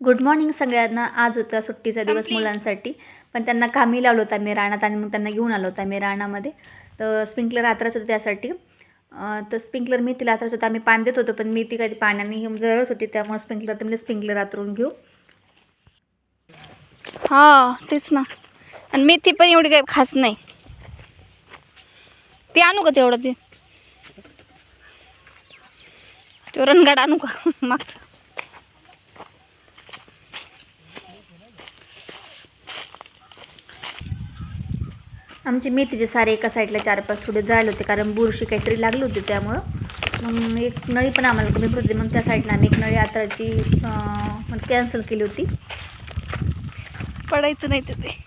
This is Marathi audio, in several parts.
गुड मॉर्निंग सगळ्यांना. आज होता सुट्टीचा दिवस मुलांसाठी, पण त्यांना कामी लावलं होतं आम्ही रानात आणि मग त्यांना घेऊन आलो होतो आम्ही रानामध्ये. तर स्प्रिंकलर रात्रच होतं त्यासाठी. तर स्प्रिंकलर मेथीला रात्रच होतं. आम्ही पाणी देत होतो पण मेथी कधी पाण्याने जळत होती, त्यामुळे स्प्रिंकलर तर म्हणजे स्प्रिंकलर रात्रून घेऊ. हां तेच ना. आणि मेथी पण एवढी काही खास नाही. ते आणू का तेवढं ते रणगाड आणू का मागचं. आमचे मेथीचे सारे एका साईडला 4-5 थोडे जायला होते, कारण बुरशी काहीतरी लागली होती. त्यामुळं मग एक नळी पण आम्हाला कमी पडते, मग त्या साईडला आम्ही एक नळी आताची कॅन्सल केली होती. पडायचं नाही ते.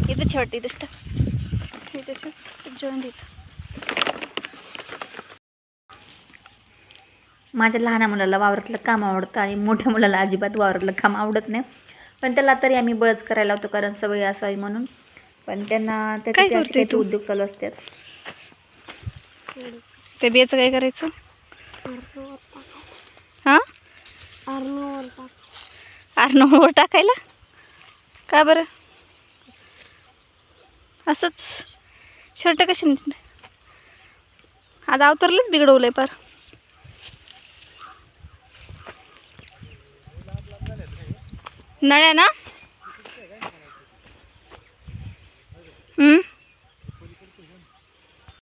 इथं छेवटी इथं जॉईंट इथं. माझ्या लहान मुलाला वावरातलं काम आवडतं आणि मोठ्या मुलाला अजिबात वावरातलं काम आवडत नाही, पण त्याला तरी आम्ही बळच करायला होतो, कारण सवय असावी म्हणून. पण त्यांना त्याचे काही उद्योग चालू असतात. ते बियाचं काय करायचं? हां अर्नोवर टाकायला का बरं? असंच शर्ट कशाने आज अवतरलंच बिघडवलंय पार. नळ्या ना.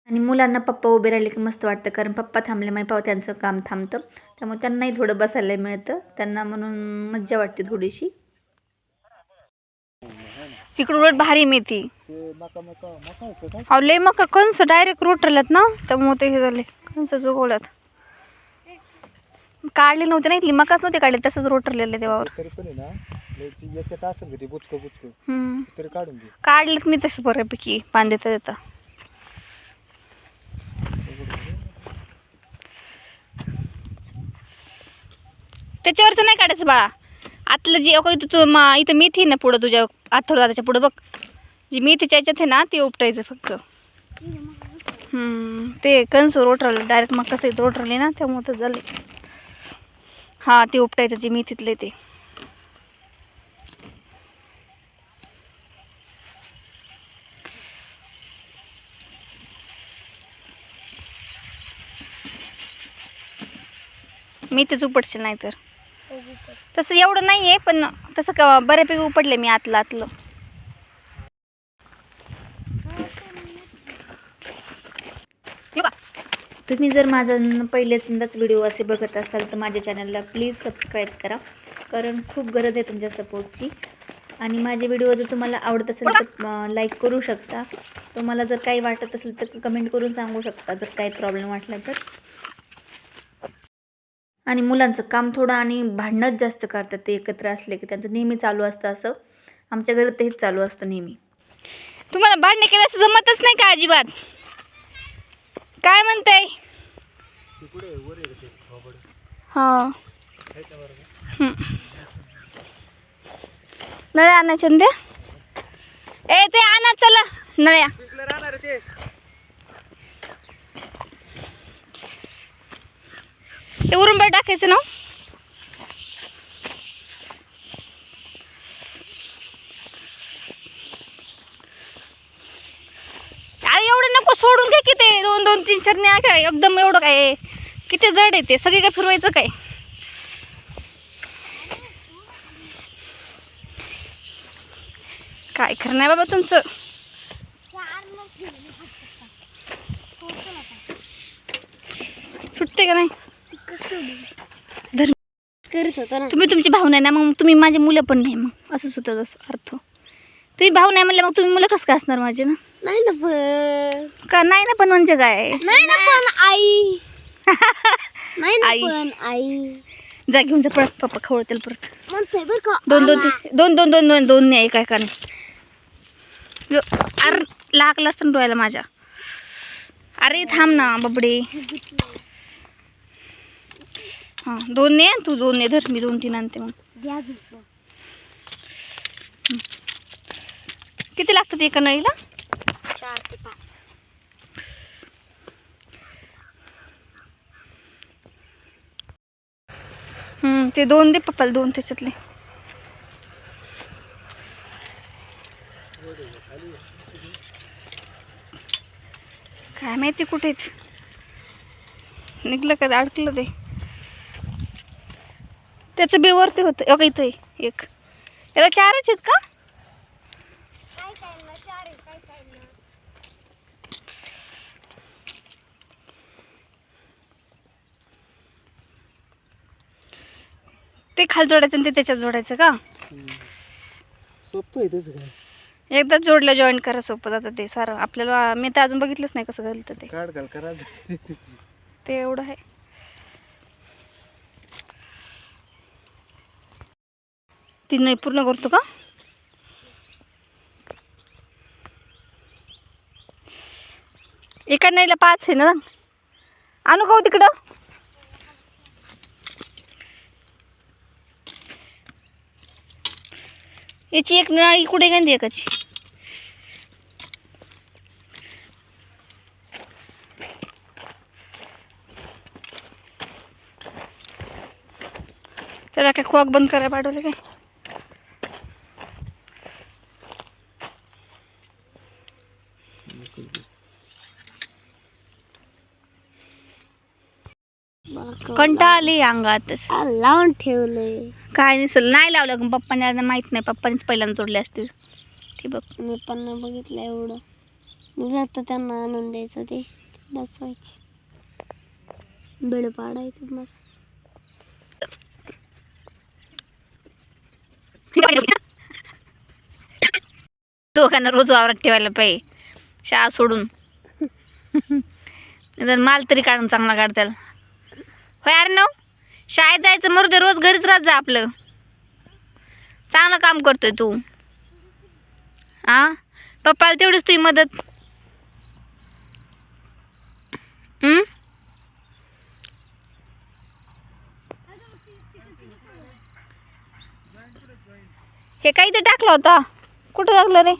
आणि मुलांना पप्पा उभे राहिले की मस्त वाटतं, कारण पप्पा थांबले माही पाव त्यांचं काम थांबतं, त्यामुळे त्यांनाही थोडं बसायला मिळतं त्यांना, म्हणून मज्जा वाटते थोडीशी. इकडं उलट भारी मेथी. लय मका कंस डायरेक्ट रोटरल्यात ना, त्यामुळे ते हे झाले कंस जोगवल्यात. काढले नव्हते ना, इथली मकाच नव्हते काढले, तसंच रोटरलेले देवावर. काढलेत मी तसं बऱ्यापैकी पान देता देता. त्याच्यावरचं नाही काढायचं बाळा. आतलं जे इथं मेथी ना पुढं तुझ्या आथरदाराच्या पुढं बघ, जी मेथीच्या याच्यात आहे ना ते उपटायचं फक्त. ते कंस रोटरले डायरेक्ट मग कसं रोटरले ना, त्यामुळे तर झाले. हां ते उपटायचं जे मेथीतले ते. मेथीच उपटशील नाही तर. तसं एवढं नाही आहे, पण तसं का बऱ्यापैकी उपटले मी आतलं. तुम्ही जर माझा पहिल्यांदाच व्हिडिओ असे बघत असाल तर माझ्या चॅनलला प्लीज सबस्क्राईब करा, कारण खूप गरज आहे तुमच्या सपोर्टची. आणि माझे व्हिडिओ जर तुम्हाला आवडत असेल तर लाईक करू शकता. तुम्हाला जर काही वाटत असेल तर कमेंट करून सांगू शकता जर काही प्रॉब्लेम वाटला तर. आणि मुलांचं काम थोडं आणि भांडणच जास्त करतात ते एकत्र असले की, त्यांचं नेहमी चालू असतं असं. आमच्या घरात तेच चालू असतं नेहमी. तुम्हाला भांडणे केल्यास जमतच नाही का अजिबात? काय म्हणताय? हां नळ्या आणायच्या द्या. ए ते आणा चला नळ्या. ते उरून टाकायचं ना. अरे एवढं नको सोडून काय, किती 2-2, 3-4 न्या काय एकदम एवढं काय किती जड आहे ते, सगळे काय फिरवायचं काय? काय खरं नाही बाबा तुमचं. सुटते का नाही? तुम्ही तुमची भावना ना, मग तुम्ही माझी मुलं पण नाही, मग असं सुद्धा जसं अर्थ. तुम्ही भाऊ नाही म्हणलं मग तुम्ही मुलं कसं काय असणार माझे ना? नाही ना पण का नाही ना पण म्हणजे काय? नाही ना पण आई नाही ना आई. पण आई जा घेऊन जा परत, पप्पा खवळतील परत. म्हणते बरं का. 2 नाही काय का नाही. अरे लागलं असतं ना डोळ्याला माझ्या. अरे थांब ना बाबडे. हां 2 ने, तू 2 ने धर, मी 2-3 आणते मग. किती लागतात एका नळीला? 4 ते 5. ते 2 दे पप्पाला, 2 त्याच्यातले. काय माहिती कुठे आहेत. निघलं का अडकलं ते. त्याचं बिल वरती होतं. ओके इथं आहे एक. याला 4च आहेत का? काय काय ना 4 आहे, काय काय ना. ते खाली जोडायचं आणि ते त्याच्यात जोडायचं का? सोपं आहे तसं काय. एकदा जोडलं जॉईन करा, सोपं जातं ते सारं. आपल्याला मी तर अजून बघितलंच नाही कसं घालतं ते. काढ घाल करा. ते एवढं आहे. ती नाही पूर्ण करतो का? एका नाहीला 5 आहे ना. आणू का हो तिकडं? याची एक नळी कुठे घालते एकाची? त्याला काय कॉक बंद करायला पाठवलं काय? कंटाळा आली अंगातच. लावून ठेवलंय. काय नसेल, नाही लावलं ग पप्पाने. आता माहीत नाही, पप्पानेच पहिल्यांदा जोडले असतील. ते बघ. मी पण नाही बघितलं एवढं. मी आता त्यांना आणून द्यायचं, ते बसवायचे, बेड पाडायचं बस. दोघांना रोज वावरात ठेवायला पाहिजे, शाळा सोडून. निदान माल तरी काढून चांगला काढ त्याला. होय अरे नो, शाळेत जायचं मरू दे, रोज घरीच राहत जा आपलं. चांगलं काम करतोय तू. हां, पप्पाला तेवढीच तुझी मदत. हे काही तर टाकलं होता. कुठं टाकलं रे?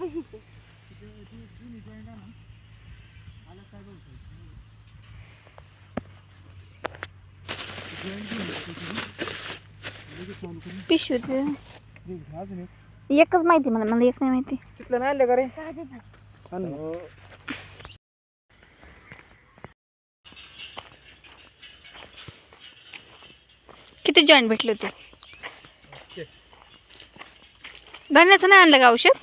पिशवी एकच माहिती मला एक नाही माहिती. तिथलं नाही आणलं का रे? किती जॉईंट भेटले होते? धन्याचं नाही आणलं का औषध?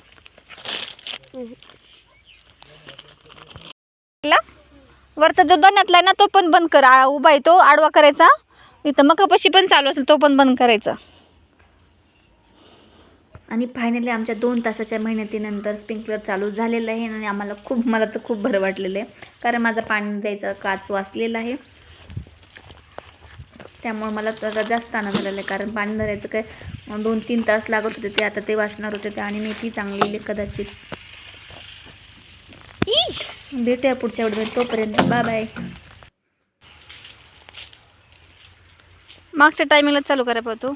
वरचा जो धन्यातला आहे ना, तो पण बंद कर. उभा आहे तो, आडवा करायचा. इथं मकापाशी पण चालू असेल, तो पण बंद करायचा. आणि फायनली आमच्या 2 तासाच्या मेहनतीनंतर स्प्रिंकलर चालू झालेलं आहे. आणि मला तर खूप बरं वाटलेलं आहे, कारण माझा पाणी द्यायचा काच वाचलेला आहे. त्यामुळे मला जरा जास्त आनंद झालेला आहे, कारण पाणी धरायचं काय 2-3 तास लागत होते, ते आता ते वाचणार होते ते. आणि मेथी चांगली येईल कदाचित. भेटूया पुढच्या व्हिडिओमध्ये. तोपर्यंत बाय बाय. मागच्या टायमिंगला चालू करायला पाहतो.